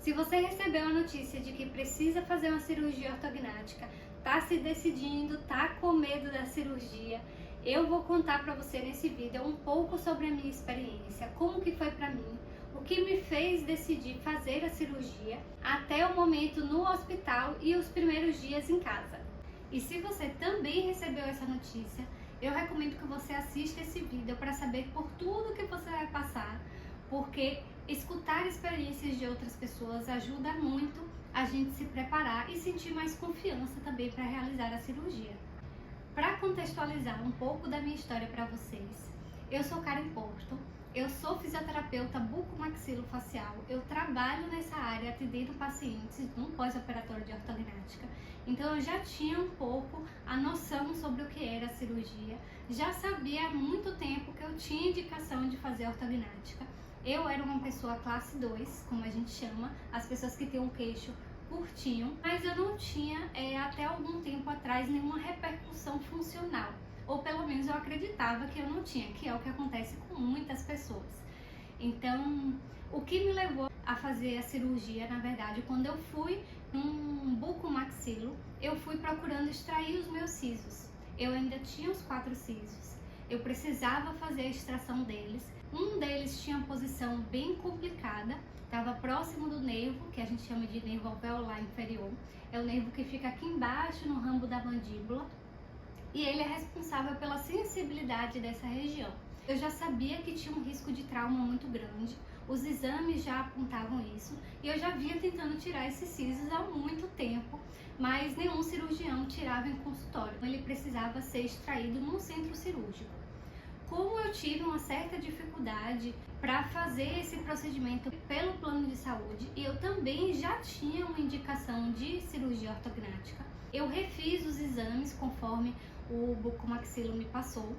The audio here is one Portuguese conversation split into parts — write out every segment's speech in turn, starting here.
Se você recebeu a notícia de que precisa fazer uma cirurgia ortognática, tá se decidindo, tá com medo da cirurgia, eu vou contar para você nesse vídeo um pouco sobre a minha experiência, como que foi para mim, o que me fez decidir fazer a cirurgia, até o momento no hospital e os primeiros dias em casa. E se você também recebeu essa notícia, eu recomendo que você assista esse vídeo para saber por tudo que você vai passar, porque escutar experiências de outras pessoas ajuda muito a gente se preparar e sentir mais confiança também para realizar a cirurgia. Para contextualizar um pouco da minha história para vocês, eu sou Karen Porto, eu sou fisioterapeuta bucomaxilofacial, eu trabalho nessa área atendendo pacientes no pós-operatório de ortognática, então eu já tinha um pouco a noção sobre o que era a cirurgia, já sabia há muito tempo que eu tinha indicação de fazer ortognática. Eu era uma pessoa classe 2, como a gente chama, as pessoas que têm um queixo curtinho, mas eu não tinha até algum tempo atrás nenhuma repercussão funcional, ou pelo menos eu acreditava que eu não tinha, que é o que acontece com muitas pessoas. Então, o que me levou a fazer a cirurgia, na verdade, quando eu fui num bucomaxilo, eu fui procurando extrair os meus sisos. Eu ainda tinha os 4 sisos, eu precisava fazer a extração deles. Um deles tinha uma posição bem complicada, estava próximo do nervo, que a gente chama de nervo alveolar inferior. É o nervo que fica aqui embaixo no rambo da mandíbula e ele é responsável pela sensibilidade dessa região. Eu já sabia que tinha um risco de trauma muito grande, os exames já apontavam isso e eu já vinha tentando tirar esses sisos há muito tempo, mas nenhum cirurgião tirava em consultório. Ele precisava ser extraído num centro cirúrgico. Como eu tive uma certa dificuldade para fazer esse procedimento pelo plano de saúde e eu também já tinha uma indicação de cirurgia ortognática, eu refiz os exames conforme o bucomaxilo me passou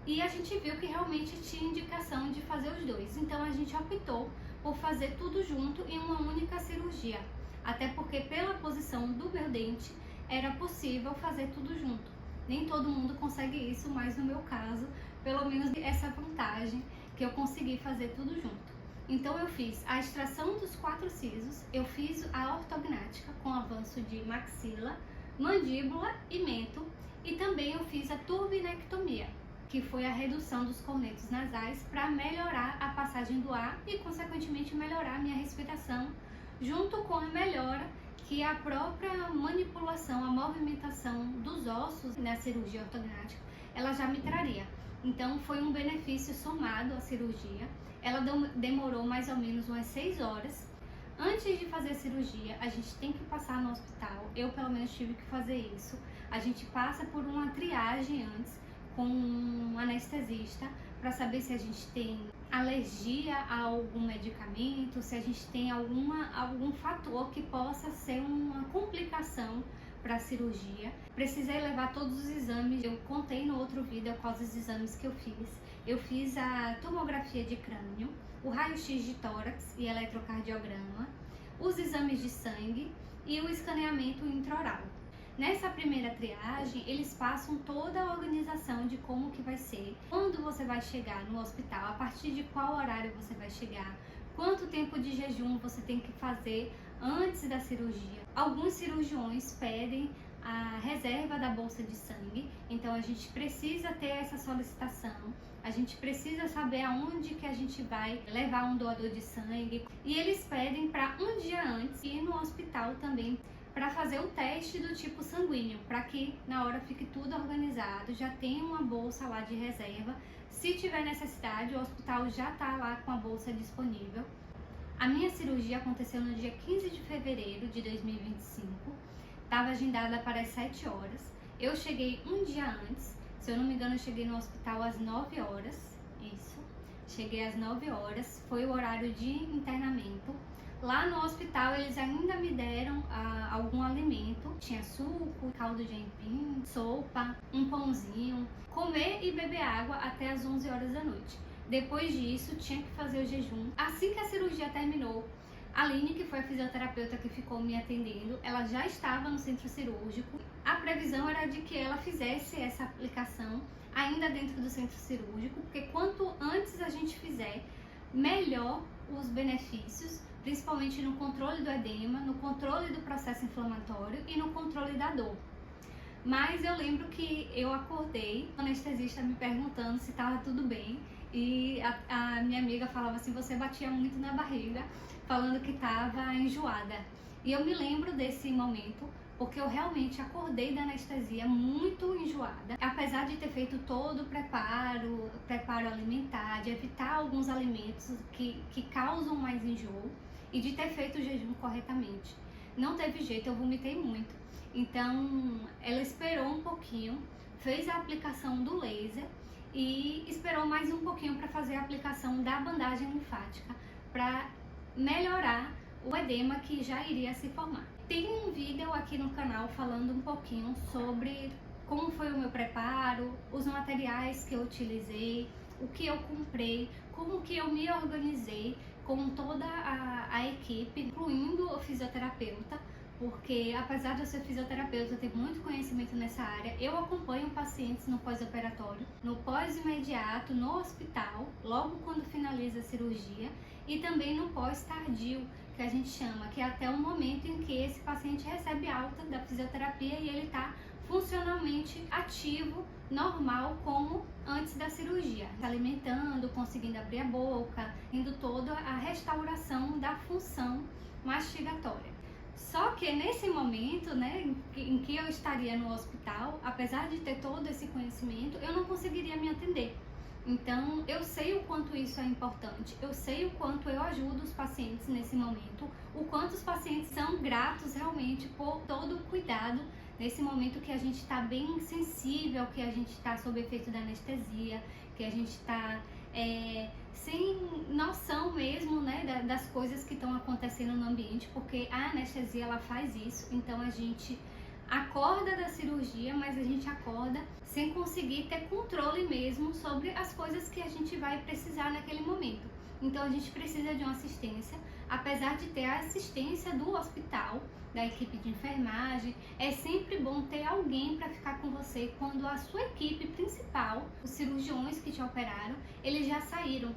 e a gente viu que realmente tinha indicação de fazer os dois. Então a gente optou por fazer tudo junto em uma única cirurgia, até porque pela posição do meu dente era possível fazer tudo junto. Nem todo mundo consegue isso, mas no meu caso, pelo menos essa vantagem que eu consegui fazer tudo junto. Então eu fiz a extração dos 4 sisos, eu fiz a ortognática com avanço de maxila, mandíbula e mento e também eu fiz a turbinectomia, que foi a redução dos cornetos nasais para melhorar a passagem do ar e consequentemente melhorar a minha respiração, junto com a melhora que a própria manipulação, a movimentação dos ossos na cirurgia ortognática, ela já me traria. Então foi um benefício somado à cirurgia. Ela demorou mais ou menos umas 6 horas. Antes de fazer a cirurgia, a gente tem que passar no hospital. Eu pelo menos tive que fazer isso. A gente passa por uma triagem antes com um anestesista para saber se a gente tem alergia a algum medicamento, se a gente tem algum fator que possa ser uma complicação para a cirurgia. Precisei levar todos os exames, eu contei no outro vídeo quais os exames que eu fiz. Eu fiz a tomografia de crânio, o raio-x de tórax e eletrocardiograma, os exames de sangue e o escaneamento intraoral. Nessa primeira triagem, eles passam toda a organização de como que vai ser, quando você vai chegar no hospital, a partir de qual horário você vai chegar, quanto tempo de jejum você tem que fazer antes da cirurgia. Alguns cirurgiões pedem a reserva da bolsa de sangue, então a gente precisa ter essa solicitação, a gente precisa saber aonde que a gente vai levar um doador de sangue e eles pedem para um dia antes ir no hospital também para fazer o teste do tipo sanguíneo, para que na hora fique tudo organizado, já tem uma bolsa lá de reserva. Se tiver necessidade, o hospital já está lá com a bolsa disponível. A minha cirurgia aconteceu no dia 15 de fevereiro de 2025, estava agendada para as 7 horas. Eu cheguei um dia antes, se eu não me engano eu cheguei no hospital às 9 horas, isso. Cheguei às 9 horas, foi o horário de internamento. Lá no hospital eles ainda me deram algum alimento, tinha suco, caldo de aipim, sopa, um pãozinho, comer e beber água até as 11 horas da noite. Depois disso tinha que fazer o jejum. Assim que a cirurgia terminou, a Aline, que foi a fisioterapeuta que ficou me atendendo, ela já estava no centro cirúrgico. A previsão era de que ela fizesse essa aplicação ainda dentro do centro cirúrgico, porque quanto antes a gente fizer, melhor os benefícios, principalmente no controle do edema, no controle do processo inflamatório e no controle da dor. Mas eu lembro que eu acordei, o anestesista me perguntando se estava tudo bem, e a minha amiga falava assim, você batia muito na barriga, falando que estava enjoada. E eu me lembro desse momento, porque eu realmente acordei da anestesia muito enjoada. Apesar de ter feito todo o preparo alimentar, de evitar alguns alimentos que causam mais enjoo e de ter feito o jejum corretamente. Não teve jeito, eu vomitei muito. Então, ela esperou um pouquinho, fez a aplicação do laser e esperou mais um pouquinho para fazer a aplicação da bandagem linfática, para melhorar o edema que já iria se formar. Tem um vídeo aqui no canal falando um pouquinho sobre como foi o meu preparo, os materiais que eu utilizei, o que eu comprei, como que eu me organizei com toda a equipe, incluindo o fisioterapeuta, porque apesar de eu ser fisioterapeuta, eu tenho muito conhecimento nessa área. Eu acompanho pacientes no pós-operatório, no pós-imediato, no hospital, logo quando finaliza a cirurgia, e também no pós-tardio, que a gente chama, que é até o momento em que esse paciente recebe alta da fisioterapia e ele está funcionalmente ativo, normal, como antes da cirurgia, se alimentando, conseguindo abrir a boca, indo toda a restauração da função mastigatória. Só que nesse momento, né, em que eu estaria no hospital, apesar de ter todo esse conhecimento, eu não conseguiria me atender. Então, eu sei o quanto isso é importante, eu sei o quanto eu ajudo os pacientes nesse momento, o quanto os pacientes são gratos realmente por todo o cuidado nesse momento que a gente está bem sensível, que a gente está sob efeito da anestesia, que a gente está sem noção mesmo, né, das coisas que estão acontecendo no ambiente, porque a anestesia ela faz isso. Então a gente acorda da cirurgia, mas a gente acorda sem conseguir ter controle mesmo sobre as coisas que a gente vai precisar naquele momento. Então a gente precisa de uma assistência, apesar de ter a assistência do hospital, da equipe de enfermagem. É sempre bom ter alguém para ficar com você quando a sua equipe principal, os cirurgiões que te operaram, eles já saíram.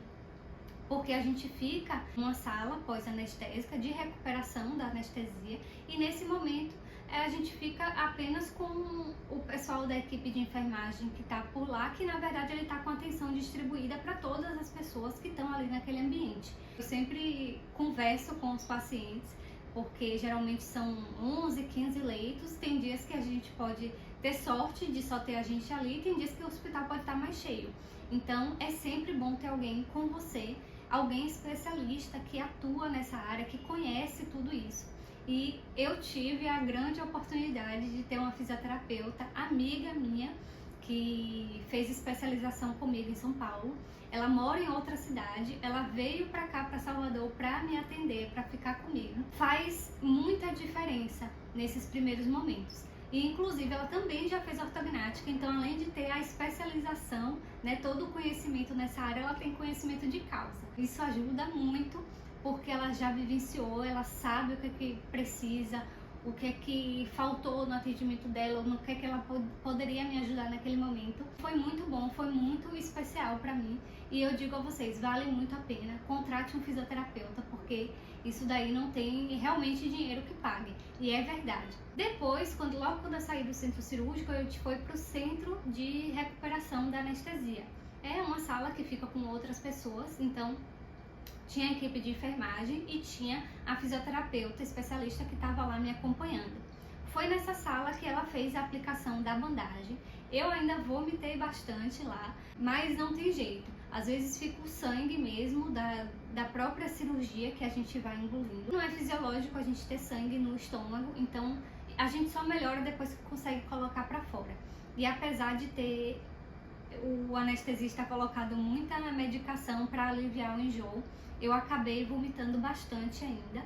Porque a gente fica numa sala pós-anestésica de recuperação da anestesia e nesse momento a gente fica apenas com o pessoal da equipe de enfermagem que está por lá, que na verdade ele está com atenção distribuída para todas as pessoas que estão ali naquele ambiente. Eu sempre converso com os pacientes, porque geralmente são 11, 15 leitos, tem dias que a gente pode ter sorte de só ter a gente ali, tem dias que o hospital pode estar mais cheio. Então é sempre bom ter alguém com você, alguém especialista que atua nessa área, que conhece tudo isso. E eu tive a grande oportunidade de ter uma fisioterapeuta, amiga minha, que fez especialização comigo em São Paulo. Ela mora em outra cidade, ela veio para cá, para Salvador, para me atender, para ficar comigo. Faz muita diferença nesses primeiros momentos. E inclusive ela também já fez ortognática, então além de ter a especialização, né, todo o conhecimento nessa área, ela tem conhecimento de causa. Isso ajuda muito, porque ela já vivenciou, ela sabe o que é que precisa, o que é que faltou no atendimento dela, no que é que ela poderia me ajudar naquele momento. Foi muito bom, foi muito especial para mim, e eu digo a vocês, vale muito a pena, contrate um fisioterapeuta, porque isso daí não tem realmente dinheiro que pague, e é verdade. Depois, logo quando eu saí do centro cirúrgico, eu fui para o centro de recuperação da anestesia. É uma sala que fica com outras pessoas, então tinha a equipe de enfermagem e tinha a fisioterapeuta especialista que estava lá me acompanhando. Foi nessa sala que ela fez a aplicação da bandagem. Eu ainda vomitei bastante lá, mas não tem jeito. Às vezes fica o sangue mesmo da própria cirurgia que a gente vai engolindo. Não é fisiológico a gente ter sangue no estômago, então a gente só melhora depois que consegue colocar para fora. E apesar de ter o anestesista colocado muita medicação para aliviar o enjoo, eu acabei vomitando bastante ainda.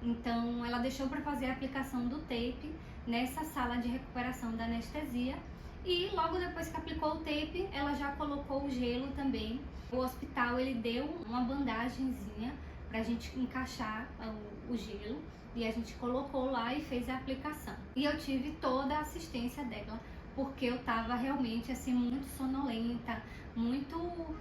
Então ela deixou para fazer a aplicação do tape nessa sala de recuperação da anestesia, e logo depois que aplicou o tape, ela já colocou o gelo também. O hospital ele deu uma bandagenzinha para a gente encaixar o gelo, e a gente colocou lá e fez a aplicação. E eu tive toda a assistência dela, porque eu tava realmente assim muito sonolenta, muito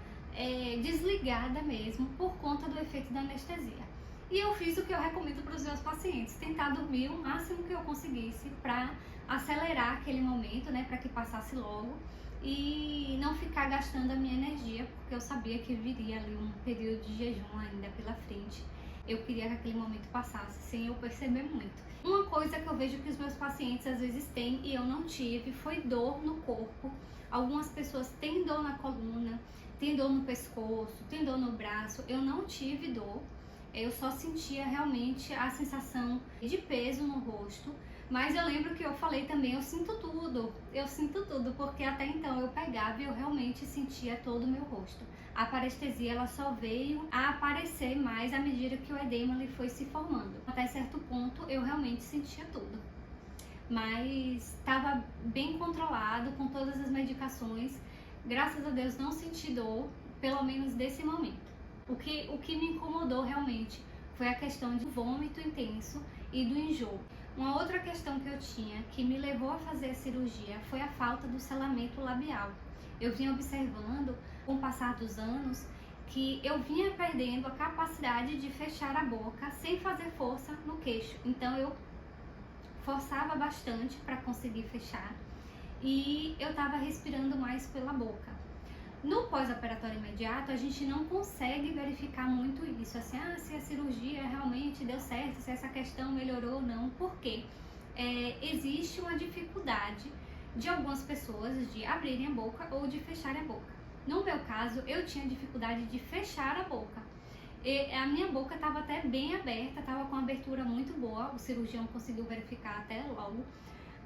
desligada mesmo, por conta do efeito da anestesia. E eu fiz o que eu recomendo para os meus pacientes, tentar dormir o máximo que eu conseguisse para acelerar aquele momento, né, para que passasse logo e não ficar gastando a minha energia, porque eu sabia que viria ali um período de jejum ainda pela frente. Eu queria que aquele momento passasse sem eu perceber muito. Uma coisa que eu vejo que os meus pacientes às vezes têm e eu não tive foi dor no corpo. Algumas pessoas têm dor na coluna, têm dor no pescoço, têm dor no braço. Eu não tive dor, eu só sentia realmente a sensação de peso no rosto. Mas eu lembro que eu falei também, eu sinto tudo, porque até então eu pegava e eu realmente sentia todo o meu rosto. A parestesia ela só veio a aparecer mais à medida que o edema ele foi se formando. Até certo ponto eu realmente sentia tudo, mas estava bem controlado com todas as medicações. Graças a Deus não senti dor, pelo menos desse momento. O que me incomodou realmente foi a questão de vômito intenso e do enjoo. Uma outra questão que eu tinha que me levou a fazer a cirurgia foi a falta do selamento labial. Eu vinha observando, com o passar dos anos, que eu vinha perdendo a capacidade de fechar a boca sem fazer força no queixo. Então eu forçava bastante para conseguir fechar e eu estava respirando mais pela boca. No pós-operatório imediato, a gente não consegue verificar muito isso, assim, se a cirurgia realmente deu certo, se essa questão melhorou ou não, porque existe uma dificuldade de algumas pessoas de abrirem a boca ou de fecharem a boca. No meu caso, eu tinha dificuldade de fechar a boca. A minha boca estava até bem aberta, estava com uma abertura muito boa, o cirurgião conseguiu verificar até logo,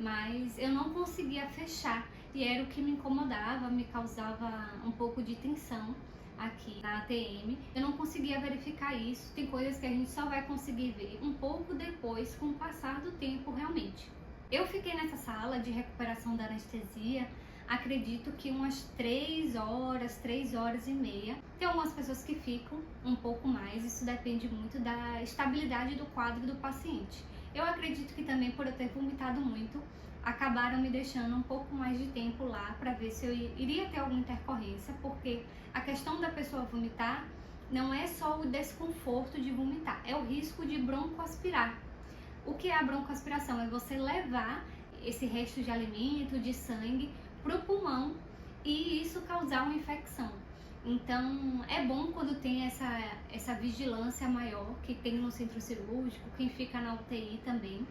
mas eu não conseguia fechar e era o que me incomodava, me causava um pouco de tensão aqui na ATM. Eu não conseguia verificar isso, tem coisas que a gente só vai conseguir ver um pouco depois, com o passar do tempo realmente. Eu fiquei nessa sala de recuperação da anestesia, acredito que umas 3 horas e meia. Tem algumas pessoas que ficam um pouco mais, isso depende muito da estabilidade do quadro do paciente. Eu acredito que também por eu ter vomitado muito, acabaram me deixando um pouco mais de tempo lá para ver se eu iria ter alguma intercorrência, porque a questão da pessoa vomitar não é só o desconforto de vomitar, é o risco de broncoaspirar. O que é a broncoaspiração? É você levar esse resto de alimento, de sangue, para o pulmão e isso causar uma infecção. Então é bom quando tem essa vigilância maior que tem no centro cirúrgico, quem fica na UTI também,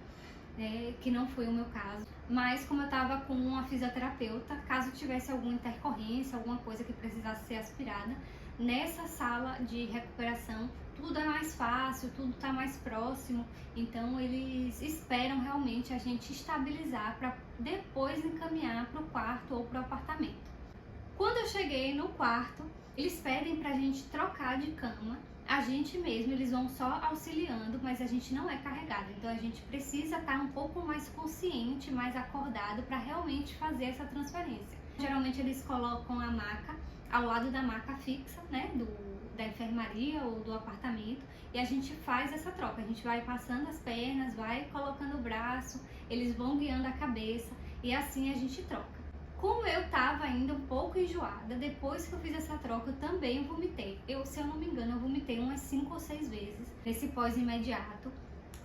que não foi o meu caso. Mas como eu estava com uma fisioterapeuta, caso tivesse alguma intercorrência, alguma coisa que precisasse ser aspirada, nessa sala de recuperação tudo é mais fácil, tudo está mais próximo, então eles esperam realmente a gente estabilizar para depois encaminhar para o quarto ou para o apartamento. Quando eu cheguei no quarto, eles pedem para a gente trocar de cama, a gente mesmo, eles vão só auxiliando, mas a gente não é carregado, então a gente precisa estar um pouco mais consciente, mais acordado para realmente fazer essa transferência. Geralmente eles colocam a maca ao lado da maca fixa, né, da enfermaria ou do apartamento, e a gente faz essa troca, a gente vai passando as pernas, vai colocando o braço, eles vão guiando a cabeça e assim a gente troca. Como eu tava ainda um pouco enjoada, depois que eu fiz essa troca eu também vomitei. Se eu não me engano, eu vomitei umas 5 ou 6 vezes nesse pós-imediato.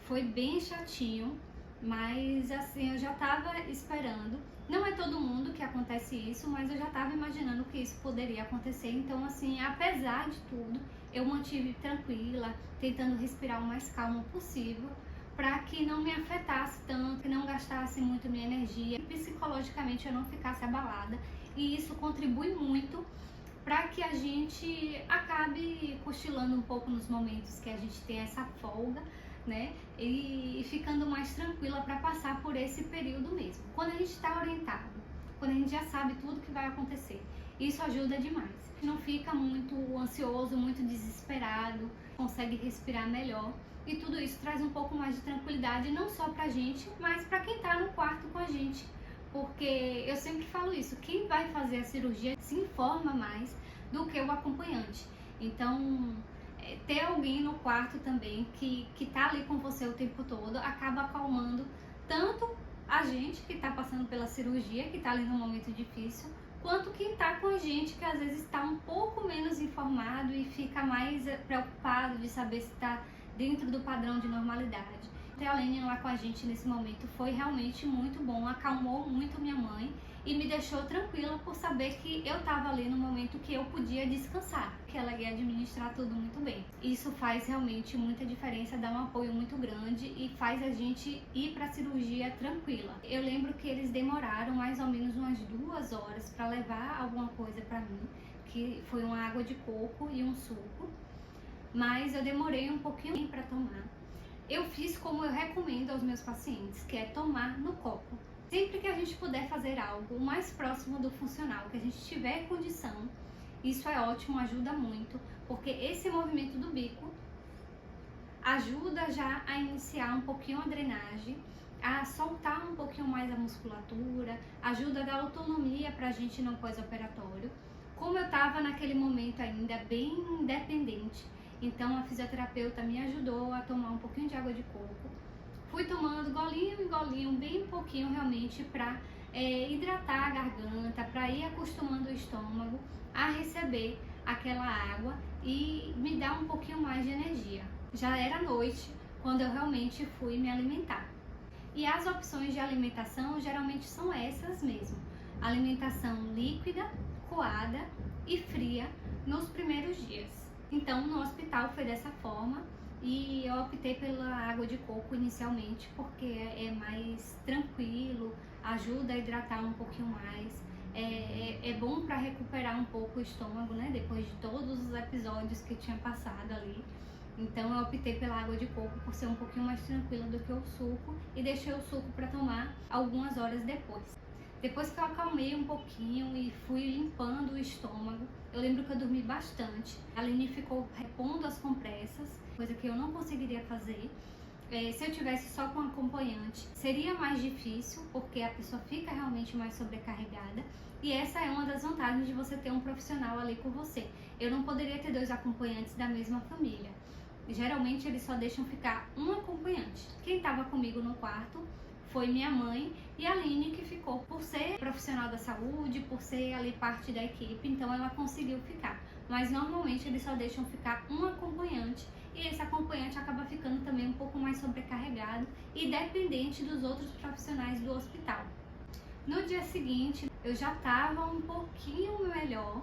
Foi bem chatinho, mas assim, eu já tava esperando. Não é todo mundo que acontece isso, mas eu já tava imaginando que isso poderia acontecer. Então assim, apesar de tudo, eu mantive tranquila, tentando respirar o mais calmo possível, para que não me afetasse tanto, que não gastasse muito minha energia, e psicologicamente eu não ficasse abalada. E isso contribui muito para que a gente acabe cochilando um pouco nos momentos que a gente tem essa folga, né? E ficando mais tranquila para passar por esse período mesmo. Quando a gente está orientado, quando a gente já sabe tudo que vai acontecer, isso ajuda demais. Não fica muito ansioso, muito desesperado, consegue respirar melhor. E tudo isso traz um pouco mais de tranquilidade, não só pra gente, mas pra quem tá no quarto com a gente. Porque eu sempre falo isso, quem vai fazer a cirurgia se informa mais do que o acompanhante. Então, ter alguém no quarto também que tá ali com você o tempo todo, acaba acalmando tanto a gente que tá passando pela cirurgia, que tá ali num momento difícil, quanto quem tá com a gente, que às vezes está um pouco menos informado e fica mais preocupado de saber se tá dentro do padrão de normalidade. Ter a Aline lá com a gente nesse momento foi realmente muito bom, acalmou muito minha mãe e me deixou tranquila por saber que eu estava ali no momento que eu podia descansar, que ela ia administrar tudo muito bem. Isso faz realmente muita diferença, dá um apoio muito grande e faz a gente ir para a cirurgia tranquila. Eu lembro que eles demoraram mais ou menos umas 2 horas para levar alguma coisa para mim, que foi uma água de coco e um suco, mas eu demorei um pouquinho para tomar. Eu fiz como eu recomendo aos meus pacientes, que é tomar no copo. Sempre que a gente puder fazer algo o mais próximo do funcional, que a gente tiver condição, isso é ótimo, ajuda muito, porque esse movimento do bico ajuda já a iniciar um pouquinho a drenagem, a soltar um pouquinho mais a musculatura, ajuda a dar autonomia para a gente no pós-operatório. Como eu estava naquele momento ainda bem independente, então a fisioterapeuta me ajudou a tomar um pouquinho de água de coco. Fui tomando golinho em golinho, bem pouquinho realmente, para hidratar a garganta, para ir acostumando o estômago a receber aquela água e me dar um pouquinho mais de energia. Já era noite quando eu realmente fui me alimentar. E as opções de alimentação geralmente são essas mesmo: alimentação líquida, coada e fria nos primeiros dias. Então no hospital foi dessa forma e eu optei pela água de coco inicialmente porque é mais tranquilo, ajuda a hidratar um pouquinho mais, é bom para recuperar um pouco o estômago, né, depois de todos os episódios que tinha passado ali. Então eu optei pela água de coco por ser um pouquinho mais tranquila do que o suco e deixei o suco para tomar algumas horas depois. Depois que eu acalmei um pouquinho e fui limpando o estômago, eu lembro que eu dormi bastante. A Aline ficou repondo as compressas, coisa que eu não conseguiria fazer. Se eu tivesse só com acompanhante, seria mais difícil, porque a pessoa fica realmente mais sobrecarregada. E essa é uma das vantagens de você ter um profissional ali com você. Eu não poderia ter 2 acompanhantes da mesma família. Geralmente eles só deixam ficar um acompanhante. Quem estava comigo no quarto foi minha mãe e a Aline, que ficou por ser profissional da saúde, por ser ali parte da equipe, então ela conseguiu ficar. Mas normalmente eles só deixam ficar um acompanhante e esse acompanhante acaba ficando também um pouco mais sobrecarregado e dependente dos outros profissionais do hospital. No dia seguinte eu já estava um pouquinho melhor,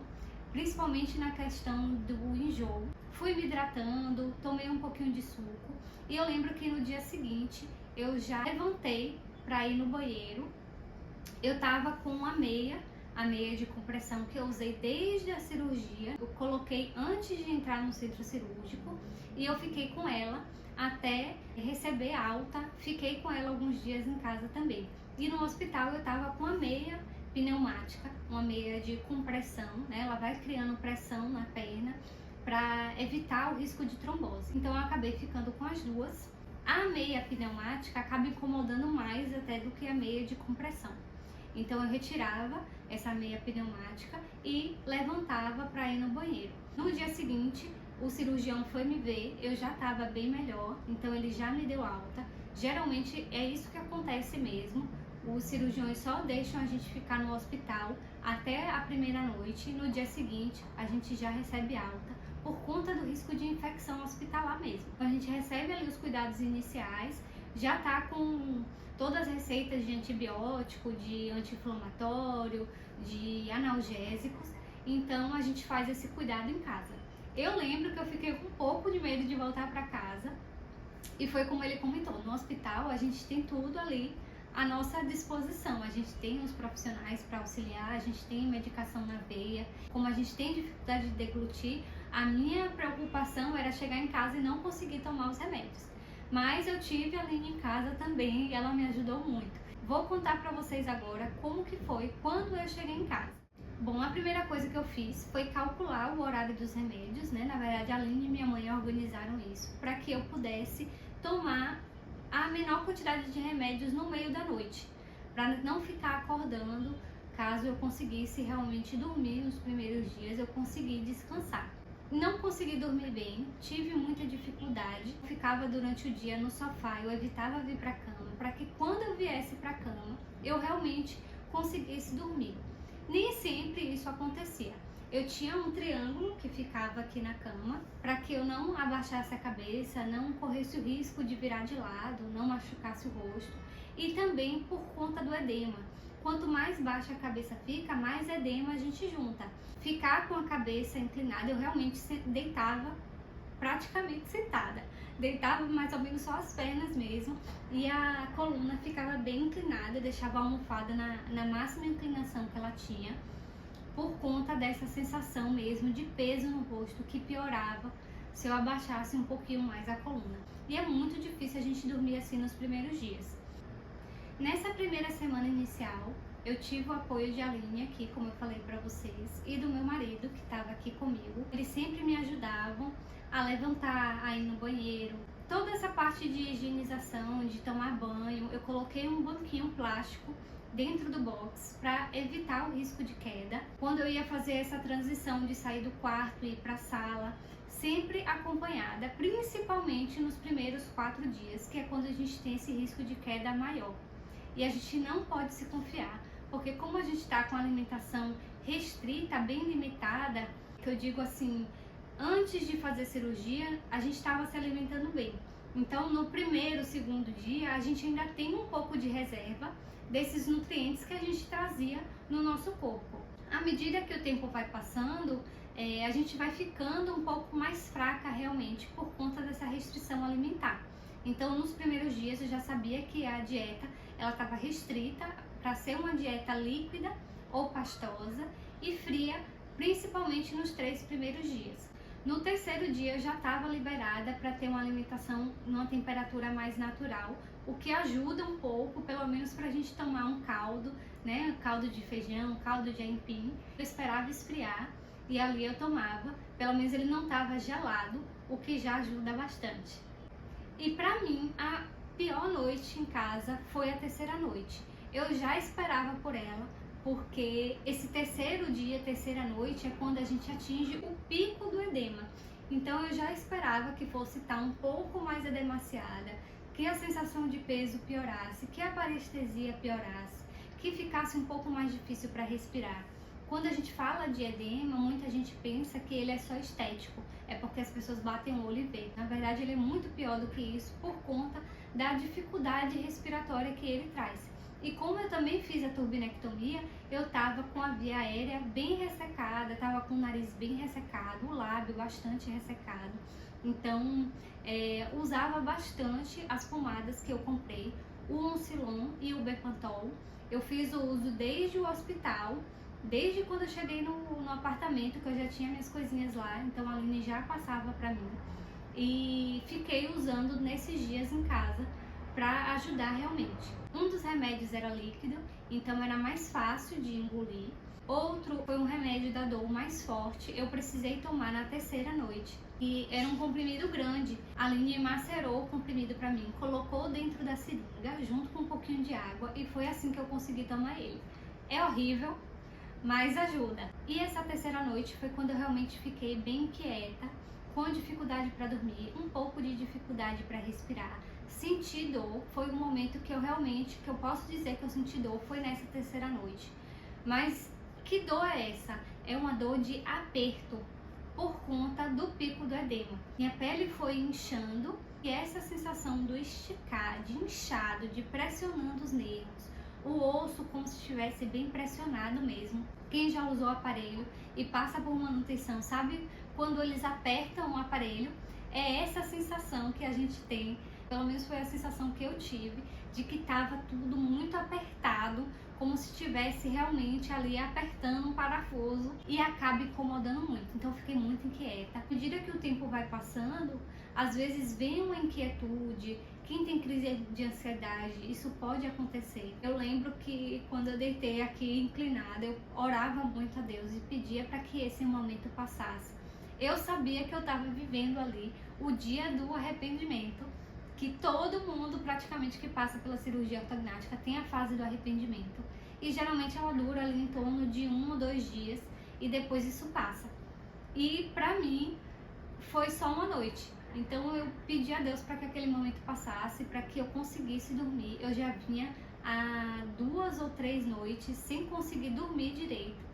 principalmente na questão do enjoo. Fui me hidratando, tomei um pouquinho de suco e eu lembro que no dia seguinte eu já levantei para ir no banheiro. Eu tava com a meia de compressão que eu usei desde a cirurgia. Eu coloquei antes de entrar no centro cirúrgico e eu fiquei com ela até receber alta. Fiquei com ela alguns dias em casa também. E no hospital eu tava com a meia pneumática, uma meia de compressão, né? Ela vai criando pressão na perna para evitar o risco de trombose. Então eu acabei ficando com as duas. A meia pneumática acaba incomodando mais até do que a meia de compressão. Então eu retirava essa meia pneumática e levantava para ir no banheiro. No dia seguinte, o cirurgião foi me ver, eu já estava bem melhor, então ele já me deu alta. Geralmente é isso que acontece mesmo. Os cirurgiões só deixam a gente ficar no hospital até a primeira noite e no dia seguinte a gente já recebe alta, por conta do risco de infecção hospitalar mesmo. Então, a gente recebe ali os cuidados iniciais, já tá com todas as receitas de antibiótico, de anti-inflamatório, de analgésicos, então a gente faz esse cuidado em casa. Eu lembro que eu fiquei com um pouco de medo de voltar para casa e foi como ele comentou, no hospital a gente tem tudo ali à nossa disposição. A gente tem os profissionais para auxiliar, a gente tem medicação na veia. Como a gente tem dificuldade de deglutir, a minha preocupação era chegar em casa e não conseguir tomar os remédios. Mas eu tive a Aline em casa também e ela me ajudou muito. Vou contar para vocês agora como que foi quando eu cheguei em casa. Bom, a primeira coisa que eu fiz foi calcular o horário dos remédios, né? Na verdade, a Aline e minha mãe organizaram isso para que eu pudesse tomar a menor quantidade de remédios no meio da noite, para não ficar acordando. Caso eu conseguisse realmente dormir nos primeiros dias, eu consegui descansar. Não consegui dormir bem, tive muita dificuldade, ficava durante o dia no sofá, eu evitava vir para a cama, para que quando eu viesse para a cama, eu realmente conseguisse dormir. Nem sempre isso acontecia. Eu tinha um triângulo que ficava aqui na cama para que eu não abaixasse a cabeça, não corresse o risco de virar de lado, não machucasse o rosto, e também por conta do edema. Quanto mais baixa a cabeça fica, mais edema a gente junta. Ficar com a cabeça inclinada, eu realmente deitava praticamente sentada. Deitava mais ou menos só as pernas mesmo, e a coluna ficava bem inclinada, deixava a almofada na máxima inclinação que ela tinha, por conta dessa sensação mesmo de peso no rosto que piorava se eu abaixasse um pouquinho mais a coluna. E é muito difícil a gente dormir assim nos primeiros dias. Nessa primeira semana inicial, eu tive o apoio de Aline aqui, como eu falei pra vocês, e do meu marido que estava aqui comigo. Eles sempre me ajudavam a levantar, a ir no banheiro. Toda essa parte de higienização, de tomar banho, eu coloquei um banquinho plástico dentro do box para evitar o risco de queda. Quando eu ia fazer essa transição de sair do quarto e ir para a sala, sempre acompanhada, principalmente nos primeiros 4 dias, que é quando a gente tem esse risco de queda maior. E a gente não pode se confiar, porque como a gente está com a alimentação restrita, bem limitada, que eu digo assim, antes de fazer cirurgia, a gente estava se alimentando bem. Então, no primeiro, segundo dia, a gente ainda tem um pouco de reserva desses nutrientes que a gente trazia no nosso corpo. À medida que o tempo vai passando, a gente vai ficando um pouco mais fraca realmente por conta dessa restrição alimentar. Então, nos primeiros dias eu já sabia que a dieta ela estava restrita para ser uma dieta líquida ou pastosa e fria, principalmente nos 3 primeiros dias. No terceiro dia eu já estava liberada para ter uma alimentação numa temperatura mais natural, o que ajuda um pouco, pelo menos para a gente tomar um caldo, né? Caldo de feijão, caldo de aipim. Eu esperava esfriar e ali eu tomava, pelo menos ele não estava gelado, o que já ajuda bastante. E para mim, a pior noite em casa foi a terceira noite. Eu já esperava por ela, porque esse terceiro dia, terceira noite, é quando a gente atinge o pico do edema. Então eu já esperava que fosse estar um pouco mais edemaciada, que a sensação de peso piorasse, que a parestesia piorasse, que ficasse um pouco mais difícil para respirar. Quando a gente fala de edema, muita gente pensa que ele é só estético, é porque as pessoas batem o olho e vê. Na verdade, ele é muito pior do que isso por conta da dificuldade respiratória que ele traz. E como eu também fiz a turbinectomia, eu tava com a via aérea bem ressecada, tava com o nariz bem ressecado, o lábio bastante ressecado. Então, usava bastante as pomadas que eu comprei, o Oncilon e o Bepantol. Eu fiz o uso desde o hospital, desde quando eu cheguei no apartamento, que eu já tinha minhas coisinhas lá, então a Aline já passava pra mim. E fiquei usando nesses dias em casa para ajudar realmente. Um dos remédios era líquido, então era mais fácil de engolir. Outro foi um remédio da dor mais forte, eu precisei tomar na terceira noite. E era um comprimido grande. A Aline macerou o comprimido para mim, colocou dentro da seringa, junto com um pouquinho de água, e foi assim que eu consegui tomar ele. É horrível, mas ajuda. E essa terceira noite foi quando eu realmente fiquei bem quieta, com dificuldade para dormir, um pouco de dificuldade para respirar. Senti dor, foi um momento que eu posso dizer que eu senti dor, foi nessa terceira noite. Mas que dor é essa? É uma dor de aperto, por conta do pico do edema. Minha pele foi inchando e essa sensação do esticar, de inchado, de pressionando os nervos, o osso como se estivesse bem pressionado mesmo. Quem já usou o aparelho e passa por manutenção, sabe quando eles apertam o aparelho? É essa sensação que a gente tem, pelo menos foi a sensação que eu tive, de que estava tudo muito apertado, como se estivesse realmente ali apertando um parafuso e acaba incomodando muito. Então eu fiquei muito inquieta. À medida que o tempo vai passando, às vezes vem uma inquietude. Quem tem crise de ansiedade, isso pode acontecer. Eu lembro que quando eu deitei aqui inclinada, eu orava muito a Deus e pedia para que esse momento passasse. Eu sabia que eu estava vivendo ali o dia do arrependimento, que todo mundo praticamente que passa pela cirurgia ortognática tem a fase do arrependimento. E geralmente ela dura ali em torno de 1 ou 2 dias e depois isso passa. E pra mim foi só uma noite. Então eu pedi a Deus para que aquele momento passasse, para que eu conseguisse dormir. Eu já vinha há 2 ou 3 noites sem conseguir dormir direito.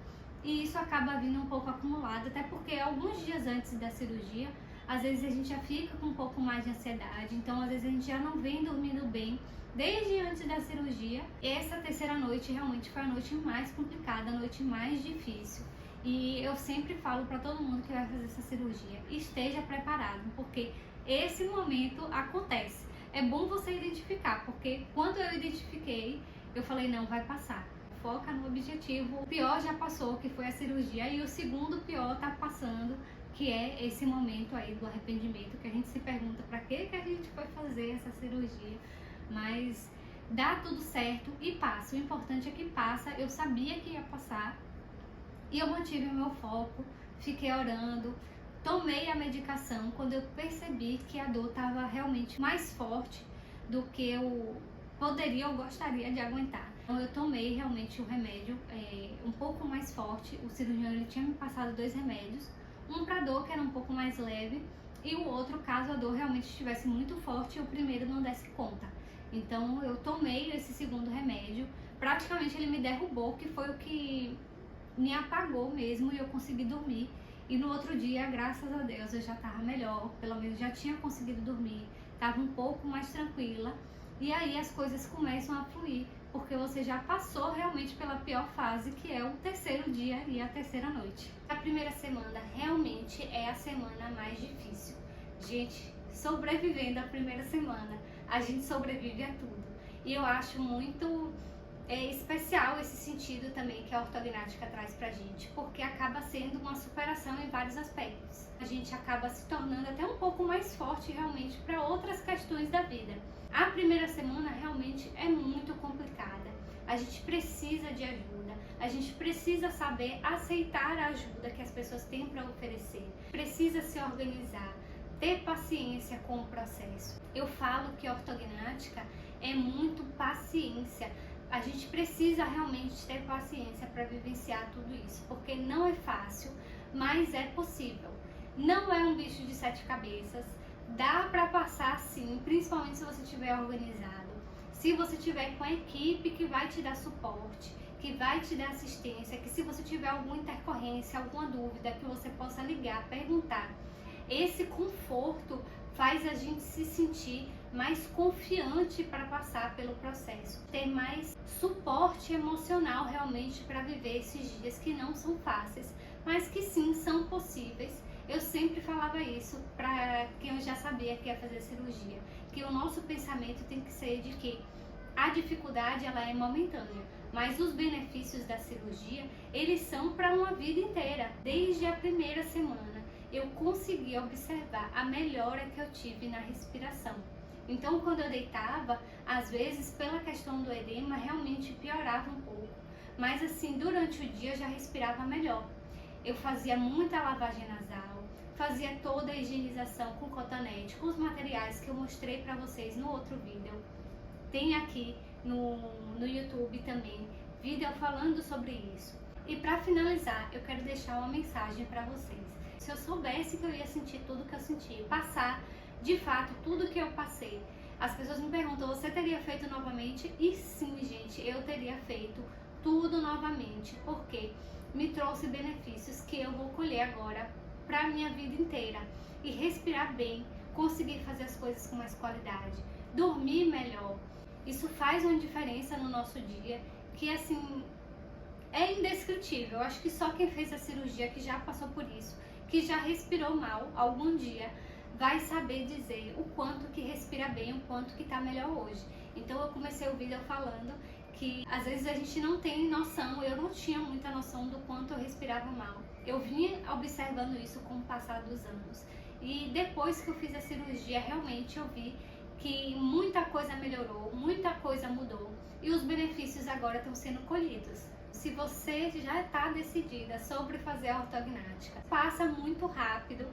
e isso acaba vindo um pouco acumulado, até porque alguns dias antes da cirurgia, às vezes a gente já fica com um pouco mais de ansiedade, então às vezes a gente já não vem dormindo bem desde antes da cirurgia. Essa terceira noite realmente foi a noite mais complicada, a noite mais difícil. E eu sempre falo para todo mundo que vai fazer essa cirurgia, esteja preparado, porque esse momento acontece. É bom você identificar, porque quando eu identifiquei, eu falei, não, vai passar. Foca no objetivo. O pior já passou, que foi a cirurgia, e o segundo pior tá passando, que é esse momento aí do arrependimento, que a gente se pergunta para que a gente foi fazer essa cirurgia, mas dá tudo certo e passa. O importante é que passa. Eu sabia que ia passar e eu mantive o meu foco, fiquei orando, tomei a medicação quando eu percebi que a dor estava realmente mais forte do que eu poderia ou gostaria de aguentar. Então eu tomei realmente o remédio um pouco mais forte. O cirurgião ele tinha me passado 2 remédios, um para dor que era um pouco mais leve e o outro caso a dor realmente estivesse muito forte e o primeiro não desse conta. Então eu tomei esse segundo remédio, praticamente ele me derrubou, que foi o que me apagou mesmo, e eu consegui dormir. E no outro dia, graças a Deus, eu já estava melhor, pelo menos já tinha conseguido dormir, estava um pouco mais tranquila. E aí as coisas começam a fluir, porque você já passou realmente pela pior fase, que é o terceiro dia e a terceira noite. A primeira semana realmente é a semana mais difícil. Gente, sobrevivendo a primeira semana, a gente sobrevive a tudo. E eu acho muito especial esse sentido também que a ortognática traz pra gente, porque acaba sendo uma superação em vários aspectos. A gente acaba se tornando até um pouco mais forte realmente para outras questões da vida. A primeira semana realmente é muito complicada. A gente precisa de ajuda, a gente precisa saber aceitar a ajuda que as pessoas têm para oferecer, precisa se organizar, ter paciência com o processo. Eu falo que a ortognática é muito paciência. A gente precisa realmente ter paciência para vivenciar tudo isso, porque não é fácil, mas é possível. Não é um bicho de 7 cabeças, dá para passar sim, principalmente se você estiver organizado, se você tiver com a equipe que vai te dar suporte, que vai te dar assistência, que se você tiver alguma intercorrência, alguma dúvida, que você possa ligar, perguntar. Esse conforto faz a gente se sentir mais confiante para passar pelo processo, ter mais suporte emocional realmente para viver esses dias que não são fáceis, mas que sim são possíveis. Eu sempre falava isso para quem eu já sabia que ia fazer cirurgia, que o nosso pensamento tem que ser de que a dificuldade ela é momentânea, mas os benefícios da cirurgia, eles são para uma vida inteira. Desde a primeira semana eu consegui observar a melhora que eu tive na respiração. Então, quando eu deitava, às vezes, pela questão do edema, realmente piorava um pouco. Mas assim, durante o dia eu já respirava melhor. Eu fazia muita lavagem nasal, fazia toda a higienização com cotonete, com os materiais que eu mostrei para vocês no outro vídeo. Tem aqui no YouTube também, vídeo falando sobre isso. E para finalizar, eu quero deixar uma mensagem para vocês. Se eu soubesse que eu ia sentir tudo que eu senti, passar de fato tudo que eu passei, as pessoas me perguntam, você teria feito novamente? E sim, gente, eu teria feito tudo novamente, porque me trouxe benefícios que eu vou colher agora para a minha vida inteira. E respirar bem, conseguir fazer as coisas com mais qualidade, dormir melhor, isso faz uma diferença no nosso dia que assim é indescritível. Eu acho que só quem fez a cirurgia, que já passou por isso, que já respirou mal algum dia, vai saber dizer o quanto que respira bem, o quanto que tá melhor hoje. Então eu comecei o vídeo falando que às vezes a gente não tem noção, eu não tinha muita noção do quanto eu respirava mal. Eu vinha observando isso com o passar dos anos. E depois que eu fiz a cirurgia, realmente eu vi que muita coisa melhorou, muita coisa mudou e os benefícios agora estão sendo colhidos. Se você já está decidida sobre fazer a ortognática, passa muito rápido,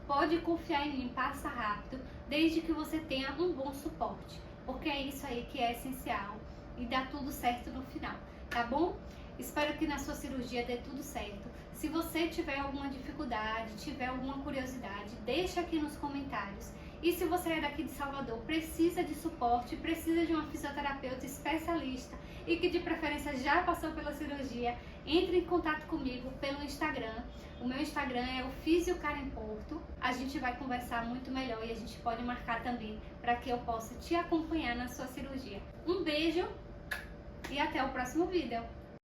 pode confiar em mim, passa rápido, desde que você tenha um bom suporte, porque é isso aí que é essencial e dá tudo certo no final, tá bom? Espero que na sua cirurgia dê tudo certo. Se você tiver alguma dificuldade, tiver alguma curiosidade, deixa aqui nos comentários E se você é daqui de Salvador, precisa de suporte, precisa de uma fisioterapeuta especialista e que de preferência já passou pela cirurgia, entre em contato comigo pelo Instagram. O meu Instagram é o Fisiocarimporto. A gente vai conversar muito melhor e a gente pode marcar também para que eu possa te acompanhar na sua cirurgia. Um beijo e até o próximo vídeo.